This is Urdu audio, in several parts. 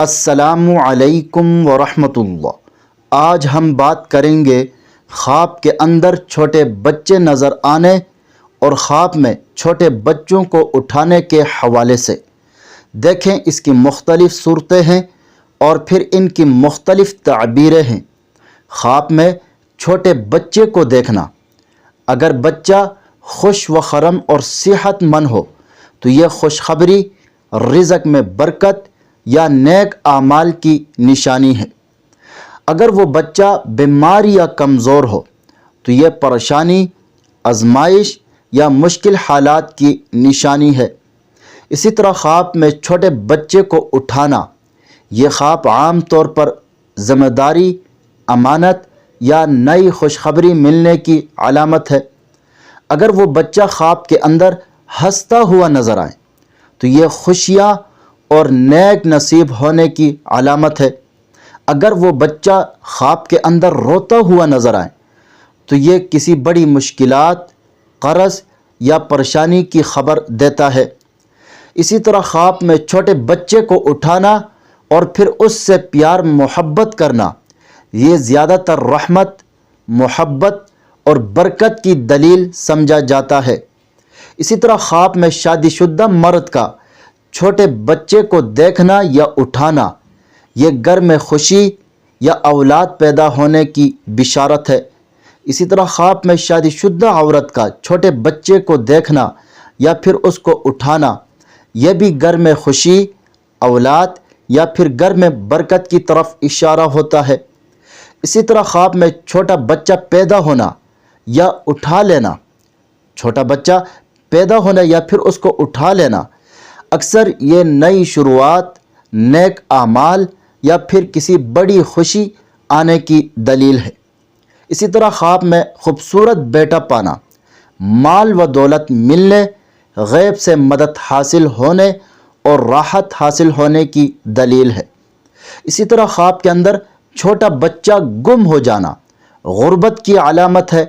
السلام علیکم ورحمۃ اللہ۔ آج ہم بات کریں گے خواب کے اندر چھوٹے بچے نظر آنے اور خواب میں چھوٹے بچوں کو اٹھانے کے حوالے سے۔ دیکھیں اس کی مختلف صورتیں ہیں اور پھر ان کی مختلف تعبیریں ہیں۔ خواب میں چھوٹے بچے کو دیکھنا، اگر بچہ خوش و خرم اور صحت مند ہو تو یہ خوشخبری، رزق میں برکت یا نیک اعمال کی نشانی ہے۔ اگر وہ بچہ بیمار یا کمزور ہو تو یہ پریشانی، آزمائش یا مشکل حالات کی نشانی ہے۔ اسی طرح خواب میں چھوٹے بچے کو اٹھانا، یہ خواب عام طور پر ذمہ داری، امانت یا نئی خوشخبری ملنے کی علامت ہے۔ اگر وہ بچہ خواب کے اندر ہنستا ہوا نظر آئے تو یہ خوشیاں اور نیک نصیب ہونے کی علامت ہے۔ اگر وہ بچہ خواب کے اندر روتا ہوا نظر آئے تو یہ کسی بڑی مشکلات، قرض یا پریشانی کی خبر دیتا ہے۔ اسی طرح خواب میں چھوٹے بچے کو اٹھانا اور پھر اس سے پیار محبت کرنا، یہ زیادہ تر رحمت، محبت اور برکت کی دلیل سمجھا جاتا ہے۔ اسی طرح خواب میں شادی شدہ مرد کا چھوٹے بچے کو دیکھنا یا اٹھانا، یہ گھر میں خوشی یا اولاد پیدا ہونے کی بشارت ہے۔ اسی طرح خواب میں شادی شدہ عورت کا چھوٹے بچے کو دیکھنا یا پھر اس کو اٹھانا، یہ بھی گھر میں خوشی، اولاد یا پھر گھر میں برکت کی طرف اشارہ ہوتا ہے۔ اسی طرح خواب میں چھوٹا بچہ پیدا ہونا یا اٹھا لینا، چھوٹا بچہ پیدا ہونا یا پھر اس کو اٹھا لینا، اکثر یہ نئی شروعات، نیک اعمال یا پھر کسی بڑی خوشی آنے کی دلیل ہے۔ اسی طرح خواب میں خوبصورت بیٹا پانا، مال و دولت ملنے، غیب سے مدد حاصل ہونے اور راحت حاصل ہونے کی دلیل ہے۔ اسی طرح خواب کے اندر چھوٹا بچہ گم ہو جانا غربت کی علامت ہے،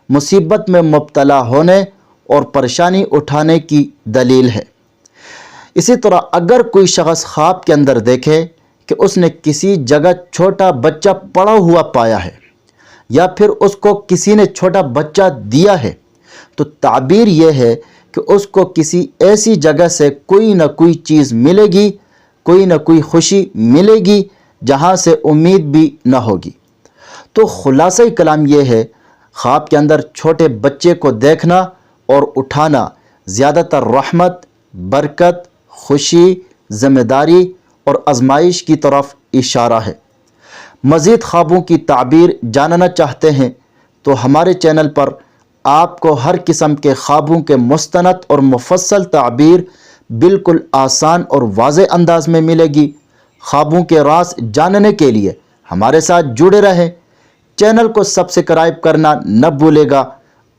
مصیبت میں مبتلا ہونے اور پریشانی اٹھانے کی دلیل ہے۔ اسی طرح اگر کوئی شخص خواب کے اندر دیکھے کہ اس نے کسی جگہ چھوٹا بچہ پڑا ہوا پایا ہے یا پھر اس کو کسی نے چھوٹا بچہ دیا ہے تو تعبیر یہ ہے کہ اس کو کسی ایسی جگہ سے کوئی نہ کوئی چیز ملے گی، کوئی نہ کوئی خوشی ملے گی جہاں سے امید بھی نہ ہوگی۔ تو خلاصہ کلام یہ ہے، خواب کے اندر چھوٹے بچے کو دیکھنا اور اٹھانا زیادہ تر رحمت، برکت، خوشی، ذمہ داری اور آزمائش کی طرف اشارہ ہے۔ مزید خوابوں کی تعبیر جاننا چاہتے ہیں تو ہمارے چینل پر آپ کو ہر قسم کے خوابوں کے مستند اور مفصل تعبیر بالکل آسان اور واضح انداز میں ملے گی۔ خوابوں کے راز جاننے کے لیے ہمارے ساتھ جڑے رہیں۔ چینل کو سبسکرائب کرنا نہ بھولے گا۔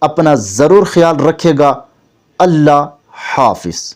اپنا ضرور خیال رکھے گا۔ اللہ حافظ۔